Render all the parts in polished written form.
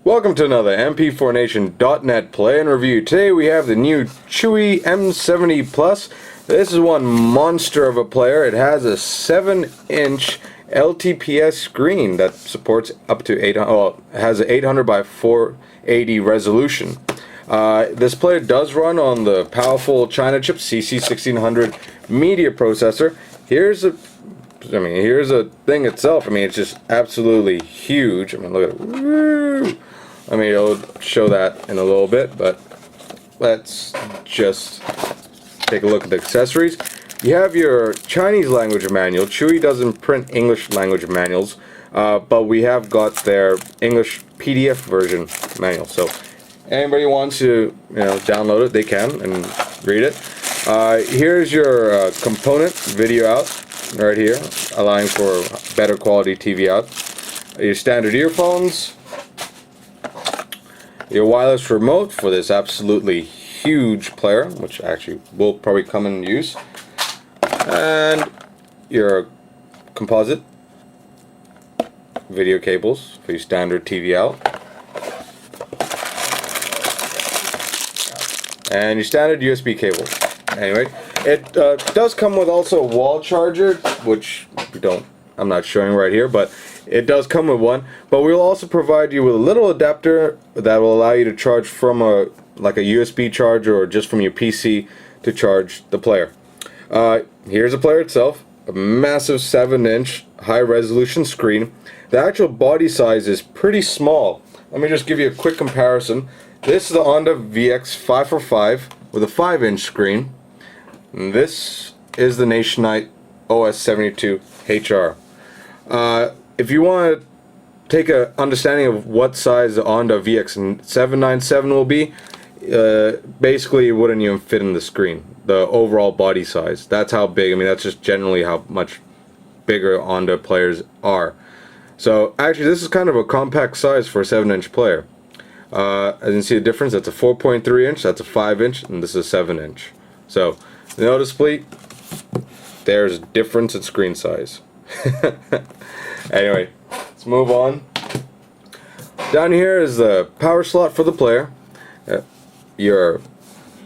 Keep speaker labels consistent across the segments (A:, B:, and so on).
A: Welcome to another MP4Nation.net play and review. Today we have the new Chuwi M70 Plus. This is one monster of a player. It has a 7-inch LTPS screen that supports up to 800. Well, it has an 800 by 480 resolution. This player does run on the powerful China chip CC1600 media processor. Here's a thing itself. It's just absolutely huge. Look at it. Woo! It'll show that in a little bit, but let's just take a look at the accessories. You have your Chinese language manual. Chuwi doesn't print English language manuals, but we have got their English PDF version manual. So anybody wants to download it, they can and read it. Here's your component video out right here, allowing for better quality TV out. Your standard earphones. Your wireless remote for this absolutely huge player, which actually will probably come in use, and your composite video cables for your standard TV out, and your standard USB cable. Anyway, it does come with also a wall charger, which I'm not showing right here, but it does come with one. But we'll also provide you with a little adapter that will allow you to charge from a USB charger or just from your PC to charge the player. Here's the player itself, a massive 7-inch high-resolution screen. The actual body size is pretty small. Let me just give you a quick comparison. This is the Honda VX545 with a 5-inch screen. And this is the Nationwide OS72 HR. If you want to take an understanding of what size the Honda VX797 will be, basically it wouldn't even fit in the screen. The overall body size. That's how big. That's just generally how much bigger Honda players are. So actually this is kind of a compact size for a 7-inch player. As you can see the difference, that's a 4.3 inch, that's a 5-inch, and this is a 7-inch. So noticeably, there's a difference in screen size. Anyway, let's move on. Down here is the power slot for the player. Your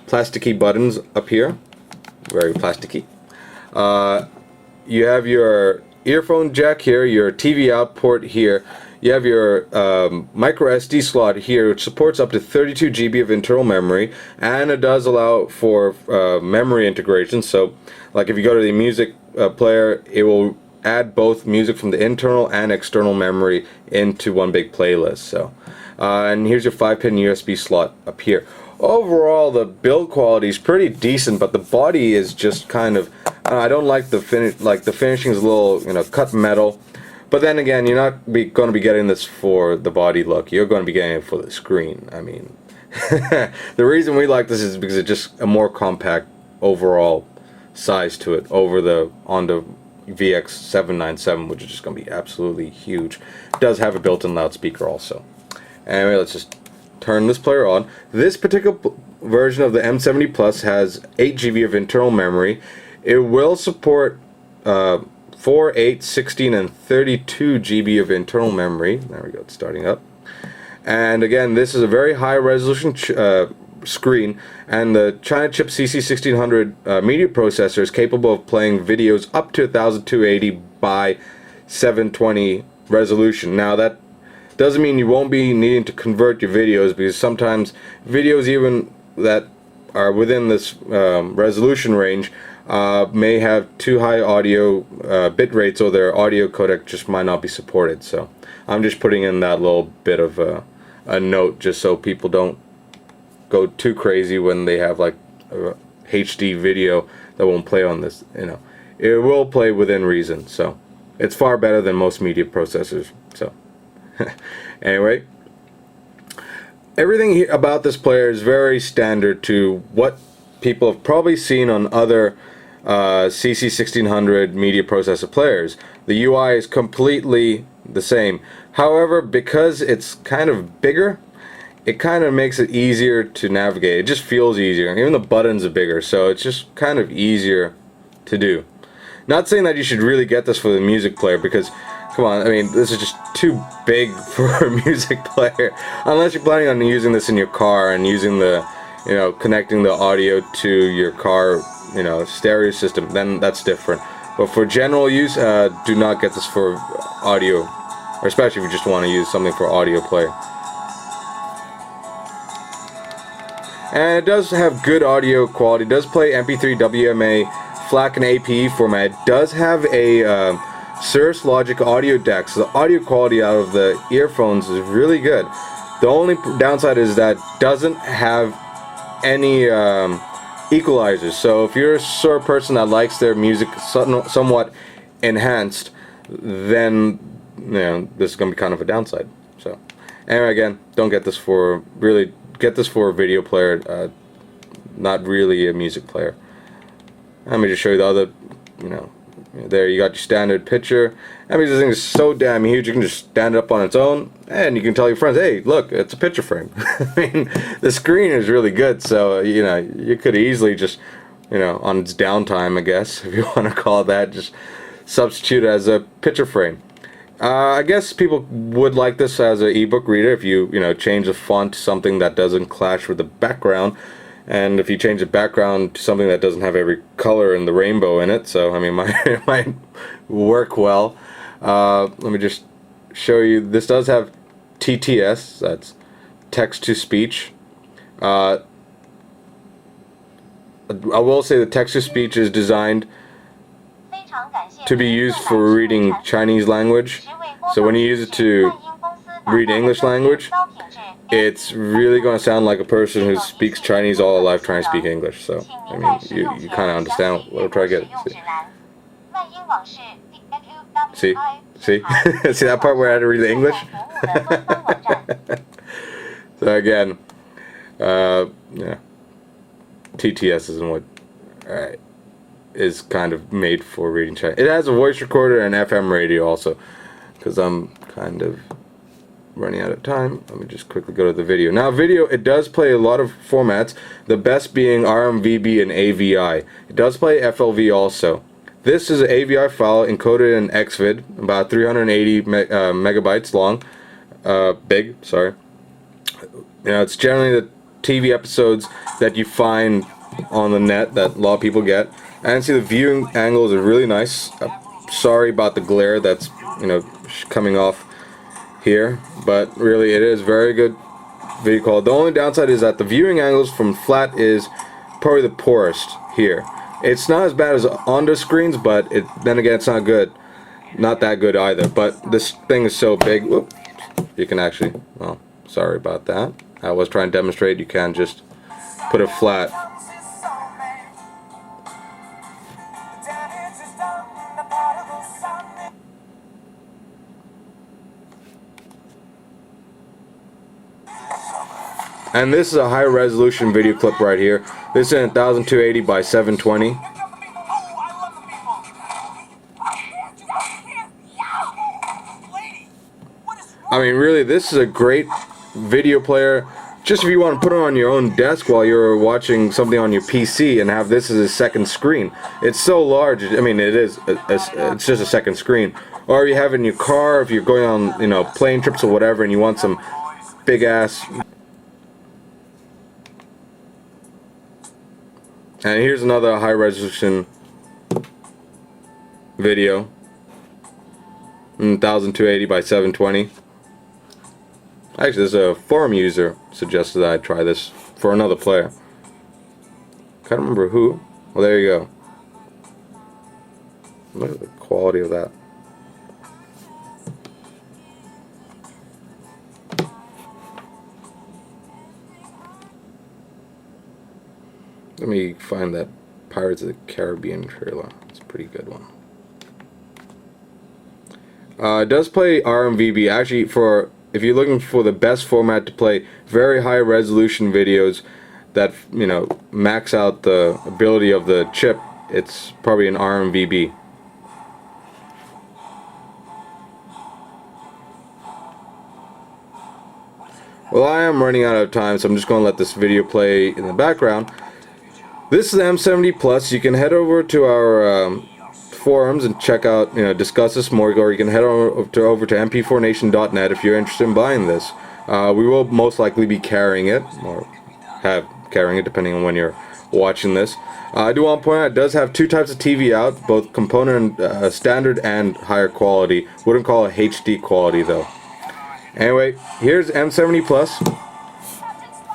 A: plasticky buttons up here, very plasticky. You have your earphone jack here, your TV out port here. You have your micro SD slot here, which supports up to 32 GB of internal memory, and it does allow for memory integration. So like if you go to the music player, it will add both music from the internal and external memory into one big playlist. So and here's your 5-pin USB slot up here. Overall, the build quality is pretty decent, but the body is just kind of, I don't like the finish. Like the finishing is a little cut metal. But then again, you're not going to be getting this for the body look. You're going to be getting it for the screen. The reason we like this is because it's just a more compact overall size to it over the Honda VX797, which is just going to be absolutely huge. It does have a built-in loudspeaker also. Anyway, let's just turn this player on. This particular version of the M70 Plus has 8 GB of internal memory. It will support 4, 8, 16, and 32 GB of internal memory. There we go, it's starting up. And again, this is a very high resolution screen, and the China chip CC1600 media processor is capable of playing videos up to 1280 by 720 resolution. Now that doesn't mean you won't be needing to convert your videos, because sometimes videos even that are within this resolution range may have too high audio bit rates, or their audio codec just might not be supported. So I'm just putting in that little bit of a note, just so people don't go too crazy when they have like a HD video that won't play on this. It will play within reason, so it's far better than most media processors. So anyway, everything about this player is very standard to what people have probably seen on other CC1600 media processor players. The UI is completely the same. However, because it's kind of bigger, it kind of makes it easier to navigate. It just feels easier. Even the buttons are bigger, so it's just kind of easier to do. Not saying that you should really get this for the music player, because come on, I mean, this is just too big for a music player. Unless you're planning on using this in your car and using the, you know, connecting the audio to your car, you know, stereo system, then that's different. But for general use, do not get this for audio, or especially if you just want to use something for audio play. And it does have good audio quality. It does play MP3, WMA, FLAC, and APE format. It does have a Cirrus Logic audio deck, so the audio quality out of the earphones is really good. The only downside is that it doesn't have any equalizers. So if you're a sort of person that likes their music somewhat enhanced, then you know this is gonna be kind of a downside. So anyway, again, don't get this for really. Get this for a video player, not really a music player. Let me just show you the other, you know, there you got your standard picture. I mean, this thing is so damn huge, you can just stand it up on its own, and you can tell your friends, hey, look, it's a picture frame. I mean, the screen is really good, so, you know, you could easily just, you know, on its downtime, I guess, if you want to call it that, just substitute it as a picture frame. I guess people would like this as an ebook reader if you know, change the font to something that doesn't clash with the background, and if you change the background to something that doesn't have every color in the rainbow in it. So I mean, it might work well. Let me just show you. This does have TTS, that's text to speech. I will say the text to speech is designed to be used for reading Chinese language. So when you use it to read English language, it's really going to sound like a person who speaks Chinese all their life trying to speak English. So I mean, you kind of understand what I'm trying to get. See, see that part where I had to read the English. So again, yeah, TTS isn't what. All right. Is kind of made for reading Chinese. It has a voice recorder and FM radio also, because I'm kind of running out of time. Let me just quickly go to the video. Now video, it does play a lot of formats, the best being RMVB and AVI. It does play FLV also. This is an AVI file encoded in XVID, about 380 megabytes long, big, sorry. You know, it's generally the TV episodes that you find on the net that a lot of people get. And see, the viewing angles are really nice. Sorry about the glare that's, you know, coming off here, but really it is very good video quality. The only downside is that the viewing angles from flat is probably the poorest here. It's not as bad as on the screens, but then again, it's not good, not that good either. But this thing is so big. Whoop, you can actually, well, sorry about that. I was trying to demonstrate you can just put it flat. And this is a high resolution video clip right here. This is in 1280 by 720. I mean, really, this is a great video player. Just if you want to put it on your own desk while you're watching something on your PC and have this as a second screen. It's so large. I mean, it is. It's just a second screen. Or you have it in your car if you're going on, you know, plane trips or whatever, and you want some big ass. And here's another high resolution video, 1280 by 720. Actually, there's a forum user suggested that I try this for another player. Can't remember who. Well, there you go. Look at the quality of that. Let me find that Pirates of the Caribbean trailer. It's a pretty good one. It does play RMVB. Actually, for if you're looking for the best format to play very high resolution videos that, you know, max out the ability of the chip, it's probably an RMVB. Well, I am running out of time, so I'm just going to let this video play in the background. This is the M70 Plus. You can head over to our forums and check out, discuss this more, or you can head over to mp4nation.net if you're interested in buying this. We will most likely be carrying it, or carrying it depending on when you're watching this. I do want to point out it does have two types of TV out, both component standard and higher quality. Wouldn't call it HD quality though. Anyway, here's M70 Plus.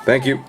A: Thank you.